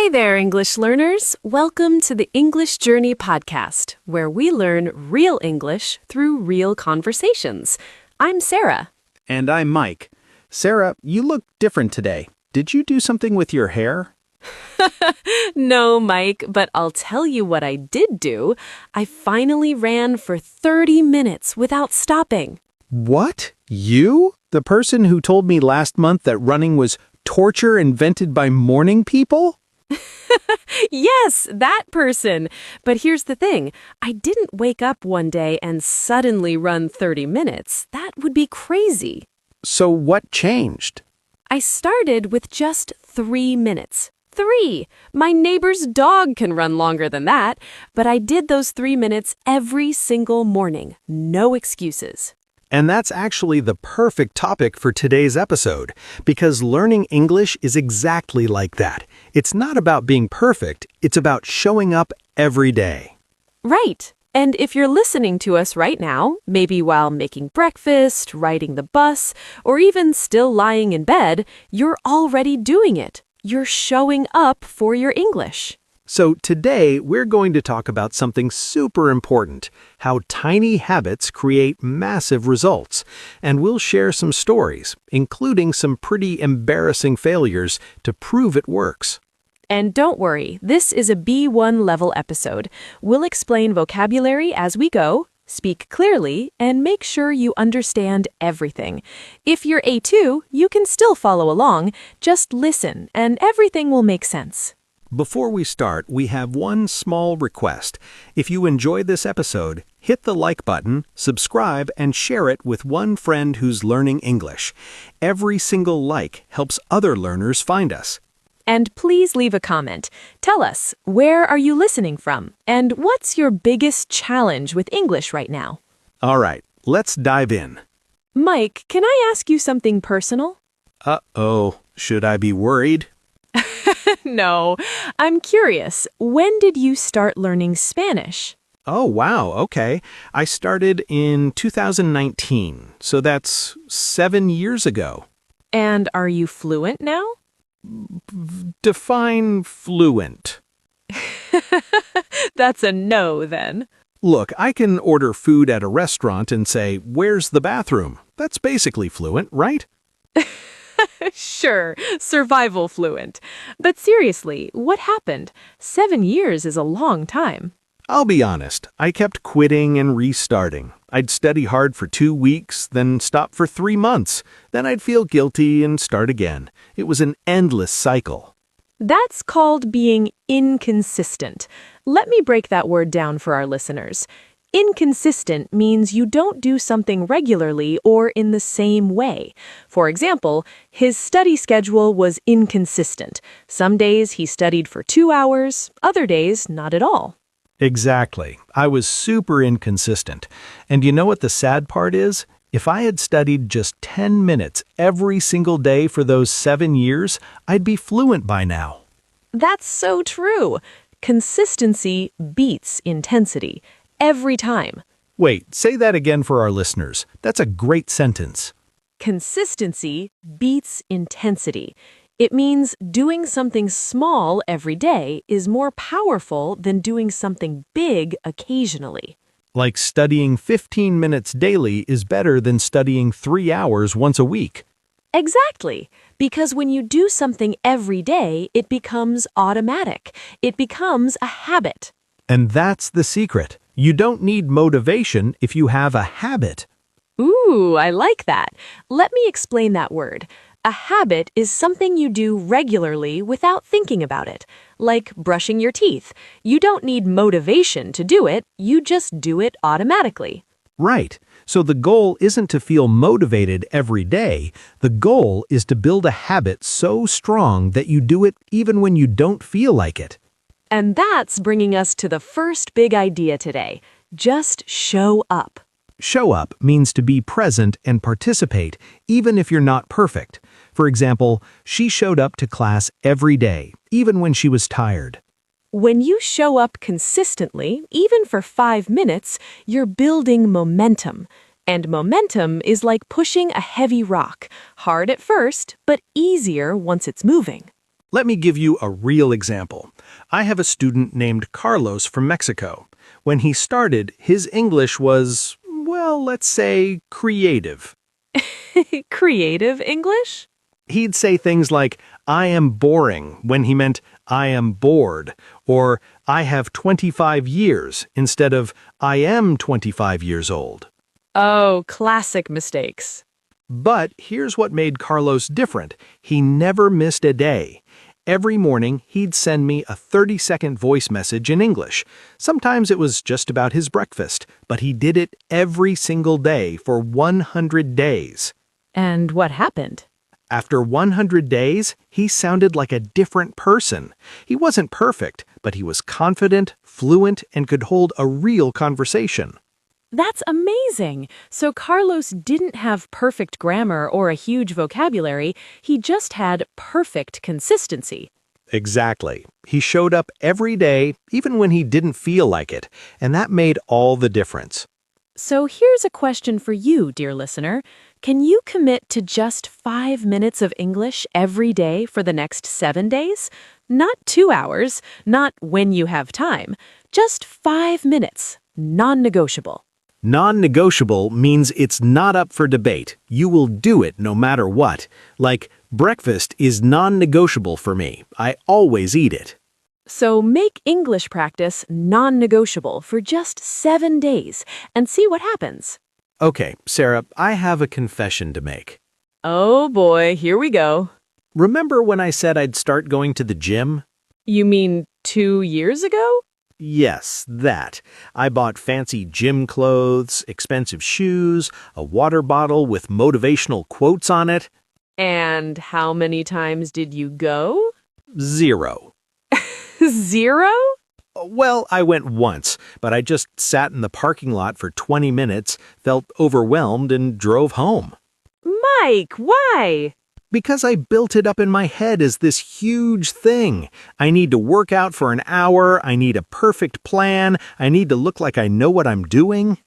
Hey there, English learners! Welcome to the English Journey podcast, where we learn real English through real conversations. I'm Sarah. And I'm Mike. Sarah, you look different today. Did you do something with your hair? No, Mike, but I'll tell you what I did do. I finally ran for 30 minutes without stopping. What? You? The person who told me last month that running was torture invented by morning people? Yes, that person. But here's the thing. I didn't wake up one day and suddenly run 30 minutes. That would be crazy. So what changed? I started with just 3 minutes. 3! My neighbor's dog can run longer than that, but I did those 3 minutes every single morning. No excuses. And that's actually the perfect topic for today's episode, because learning English is exactly like that. It's not about being perfect, it's about showing up every day. Right. And if you're listening to us right now, maybe while making breakfast, riding the bus, or even still lying in bed, you're already doing it. You're showing up for your English. So today, we're going to talk about something super important, how tiny habits create massive results. And we'll share some stories, including some pretty embarrassing failures, to prove it works. And don't worry, this is a B1 level episode. We'll explain vocabulary as we go, speak clearly, and make sure you understand everything. If you're A2, you can still follow along. Just listen, and everything will make sense. Before we start, we have one small request. If you enjoy this episode, hit the like button, subscribe, and share it with one friend who's learning English. Every single like helps other learners find us. And please leave a comment. Tell us, where are you listening from? And what's your biggest challenge with English right now? All right, let's dive in. Mike, can I ask you something personal? Uh-oh, should I be worried? No, I'm curious. When did you start learning Spanish? Oh, wow, okay. I started in 2019, so that's 7 years ago. And are you fluent now? Define fluent. That's a no, then. Look, I can order food at a restaurant and say, "Where's the bathroom?" That's basically fluent, right? Sure, survival fluent. But seriously, what happened? 7 years is a long time. I'll be honest, I kept quitting and restarting. I'd study hard for 2 weeks, then stop for 3 months. Then I'd feel guilty and start again. It was an endless cycle. That's called being inconsistent. Let me break that word down for our listeners. Inconsistent means you don't do something regularly or in the same way. For example, his study schedule was inconsistent. Some days he studied for 2 hours, other days not at all. Exactly. I was super inconsistent. And you know what the sad part is? If I had studied just 10 minutes every single day for those 7 years, I'd be fluent by now. That's so true. Consistency beats intensity. Every time. Wait, say that again for our listeners. That's a great sentence. Consistency beats intensity. It means doing something small every day is more powerful than doing something big occasionally. Like studying 15 minutes daily is better than studying 3 hours once a week. Exactly. Because when you do something every day, it becomes automatic. It becomes a habit. And that's the secret. You don't need motivation if you have a habit. Ooh, I like that. Let me explain that word. A habit is something you do regularly without thinking about it, like brushing your teeth. You don't need motivation to do it, you just do it automatically. Right. So the goal isn't to feel motivated every day. The goal is to build a habit so strong that you do it even when you don't feel like it. And that's bringing us to the first big idea today. Just show up. Show up means to be present and participate, even if you're not perfect. For example, she showed up to class every day, even when she was tired. When you show up consistently, even for 5 minutes, you're building momentum. And momentum is like pushing a heavy rock, hard at first, but easier once it's moving. Let me give you a real example. I have a student named Carlos from Mexico. When he started, his English was, well, let's say, creative. Creative English? He'd say things like, I am boring, when he meant, I am bored, or I have 25 years, instead of, I am 25 years old. Oh, classic mistakes. But here's what made Carlos different. He never missed a day. Every morning, he'd send me a 30-second voice message in English. Sometimes it was just about his breakfast, but he did it every single day for 100 days. And what happened? After 100 days, he sounded like a different person. He wasn't perfect, but he was confident, fluent, and could hold a real conversation. That's amazing. So Carlos didn't have perfect grammar or a huge vocabulary. He just had perfect consistency. Exactly. He showed up every day, even when he didn't feel like it, and that made all the difference. So here's a question for you, dear listener. Can you commit to just 5 minutes of English every day for the next 7 days? Not 2 hours, not when you have time. Just 5 minutes, non-negotiable. Non-negotiable means it's not up for debate. You will do it no matter what. Like, breakfast is non-negotiable for me. I always eat it. So make English practice non-negotiable for just 7 days and see what happens. Okay, Sarah, I have a confession to make. Oh boy, here we go. Remember when I said I'd start going to the gym? You mean 2 years ago? Yes, that. I bought fancy gym clothes, expensive shoes, a water bottle with motivational quotes on it. And how many times did you go? 0. 0? Well, I went once, but I just sat in the parking lot for 20 minutes, felt overwhelmed, and drove home. Mike, why? Because I built it up in my head as this huge thing. I need to work out for an hour, I need a perfect plan, I need to look like I know what I'm doing.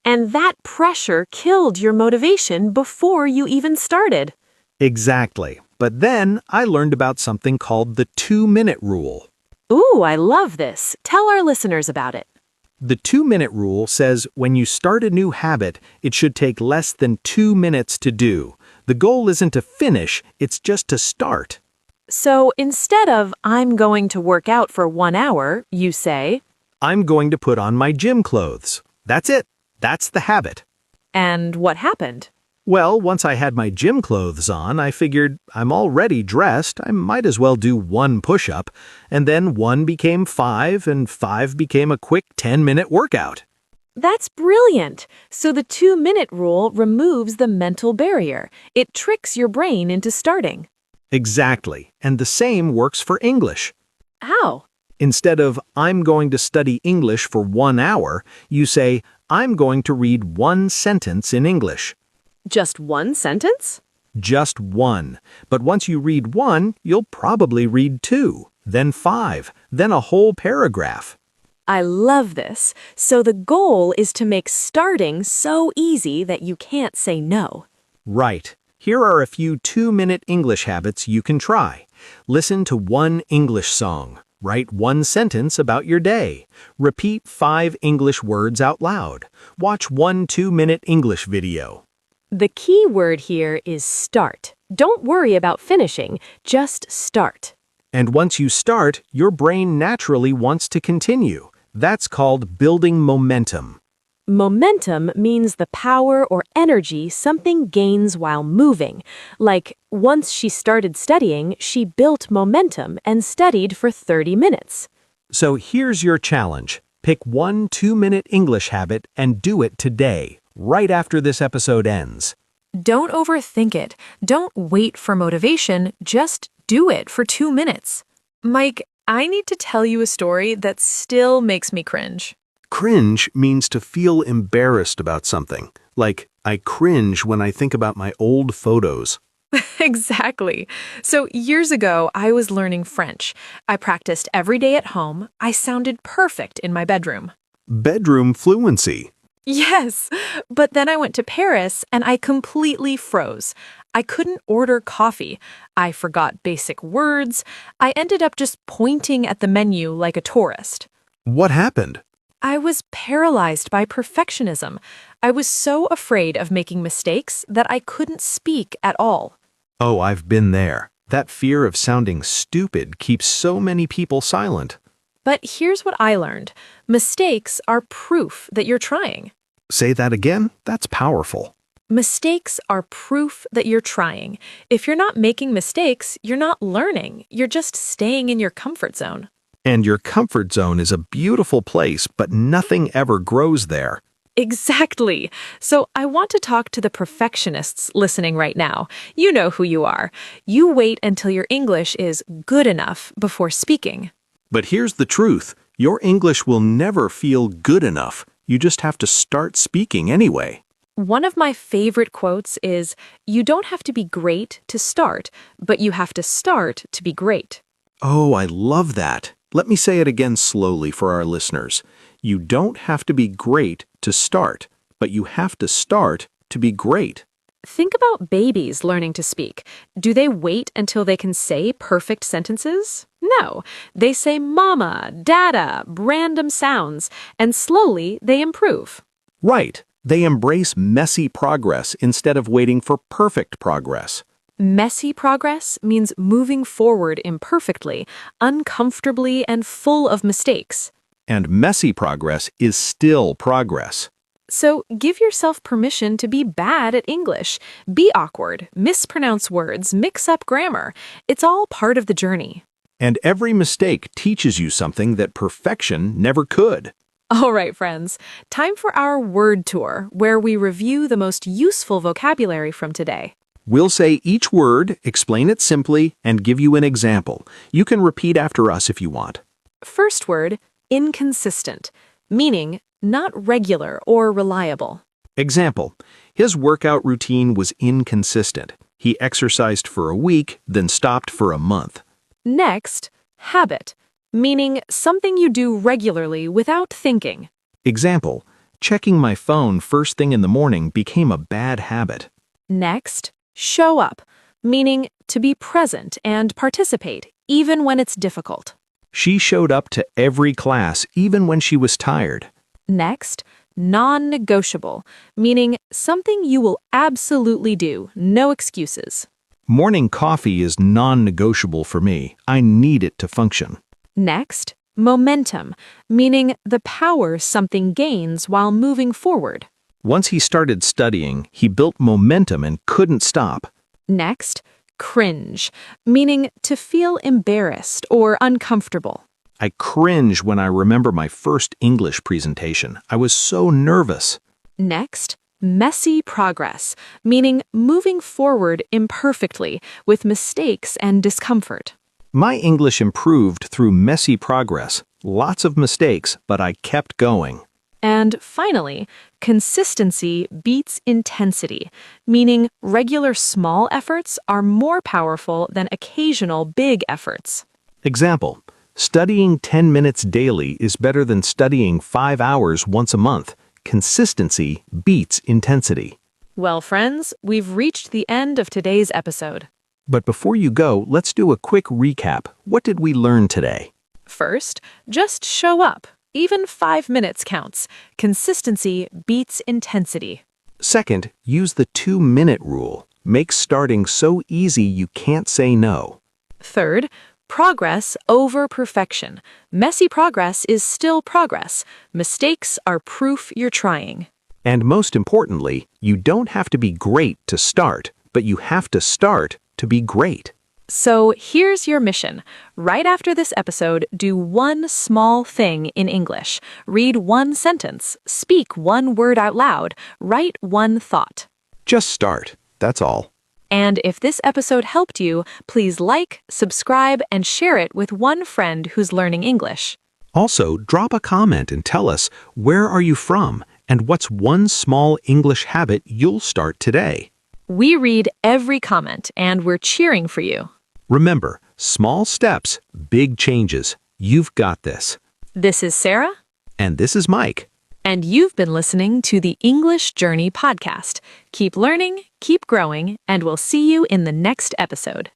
And that pressure killed your motivation before you even started. Exactly. But then I learned about something called the 2-minute rule. Ooh, I love this. Tell our listeners about it. The 2-minute rule says when you start a new habit, it should take less than 2 minutes to do. The goal isn't to finish, it's just to start. So instead of, I'm going to work out for 1 hour, you say, I'm going to put on my gym clothes. That's it. That's the habit. and what happened? Well, once I had my gym clothes on, I figured I'm already dressed, I might as well do 1 push-up, and then 1 became 5, and 5 became a quick 10-minute workout. That's brilliant. So the 2-minute rule removes the mental barrier. It tricks your brain into starting. Exactly, and the same works for English. How? Instead of, I'm going to study English for 1 hour, you say, I'm going to read 1 sentence in English. Just 1 sentence? Just 1. But once you read 1, you'll probably read 2, then 5, then a whole paragraph. I love this. So the goal is to make starting so easy that you can't say no. Right. Here are a few 2-minute English habits you can try. Listen to 1 English song. Write 1 sentence about your day. Repeat 5 English words out loud. Watch 1 2-minute English video. The key word here is start. Don't worry about finishing, just start. And once you start, your brain naturally wants to continue. That's called building momentum. Momentum means the power or energy something gains while moving. Like, once she started studying, she built momentum and studied for 30 minutes. So here's your challenge. Pick 1 2-minute English habit and do it today, right after this episode ends. Don't overthink it. Don't wait for motivation. Just do it for 2 minutes. Mike, I need to tell you a story that still makes me cringe. Cringe means to feel embarrassed about something. Like, I cringe when I think about my old photos. Exactly. So years ago, I was learning French. I practiced every day at home. I sounded perfect in my bedroom. Bedroom fluency. Yes, but then I went to Paris and I completely froze. I couldn't order coffee. I forgot basic words. I ended up just pointing at the menu like a tourist. What happened? I was paralyzed by perfectionism. I was so afraid of making mistakes that I couldn't speak at all. Oh, I've been there. That fear of sounding stupid keeps so many people silent. But here's what I learned. Mistakes are proof that you're trying. Say that again? That's powerful. Mistakes are proof that you're trying. If you're not making mistakes, you're not learning. You're just staying in your comfort zone. And your comfort zone is a beautiful place, but nothing ever grows there. Exactly. So I want to talk to the perfectionists listening right now. You know who you are. You wait until your English is good enough before speaking. But here's the truth. Your English will never feel good enough. You just have to start speaking anyway. One of my favorite quotes is, "You don't have to be great to start, but you have to start to be great." Oh, I love that. Let me say it again slowly for our listeners. You don't have to be great to start, but you have to start to be great. Think about babies learning to speak. Do they wait until they can say perfect sentences? No. They say mama, dada, random sounds, and slowly they improve. Right. They embrace messy progress instead of waiting for perfect progress. Messy progress means moving forward imperfectly, uncomfortably, and full of mistakes. And messy progress is still progress. So give yourself permission to be bad at English. Be awkward, mispronounce words, mix up grammar. It's all part of the journey. And every mistake teaches you something that perfection never could. All right, friends, time for our word tour, where we review the most useful vocabulary from today. We'll say each word, explain it simply, and give you an example. You can repeat after us if you want. First word, inconsistent, meaning not regular or reliable. Example, his workout routine was inconsistent. He exercised for a week, then stopped for a month. Next, habit, meaning something you do regularly without thinking. Example, checking my phone first thing in the morning became a bad habit. Next, show up, meaning to be present and participate, even when it's difficult. She showed up to every class even when she was tired. Next, non-negotiable, meaning something you will absolutely do, no excuses. Morning coffee is non-negotiable for me. I need it to function. Next, momentum, meaning the power something gains while moving forward. Once he started studying, he built momentum and couldn't stop. Next, cringe, meaning to feel embarrassed or uncomfortable. I cringe when I remember my first English presentation. I was so nervous. Next, messy progress, meaning moving forward imperfectly with mistakes and discomfort. My English improved through messy progress, lots of mistakes, but I kept going. And finally, consistency beats intensity, meaning regular small efforts are more powerful than occasional big efforts. Example, studying 10 minutes daily is better than studying 5 hours once a month. Consistency beats intensity. Well, friends, we've reached the end of today's episode. But before you go, let's do a quick recap. What did we learn today? First, just show up. Even 5 minutes counts. Consistency beats intensity. Second, use the 2-minute rule. Make starting so easy you can't say no. Third, progress over perfection. Messy progress is still progress. Mistakes are proof you're trying. And most importantly, you don't have to be great to start, but you have to start to be great. So here's your mission. Right after this episode, do one small thing in English. Read one sentence, speak one word out loud, write one thought. Just start. That's all. And if this episode helped you, please like, subscribe, and share it with one friend who's learning English. Also, drop a comment and tell us, where are you from and what's one small English habit you'll start today? We read every comment, and we're cheering for you. Remember, small steps, big changes. You've got this. This is Sarah. And this is Mike. And you've been listening to the English Journey podcast. Keep learning, keep growing, and we'll see you in the next episode.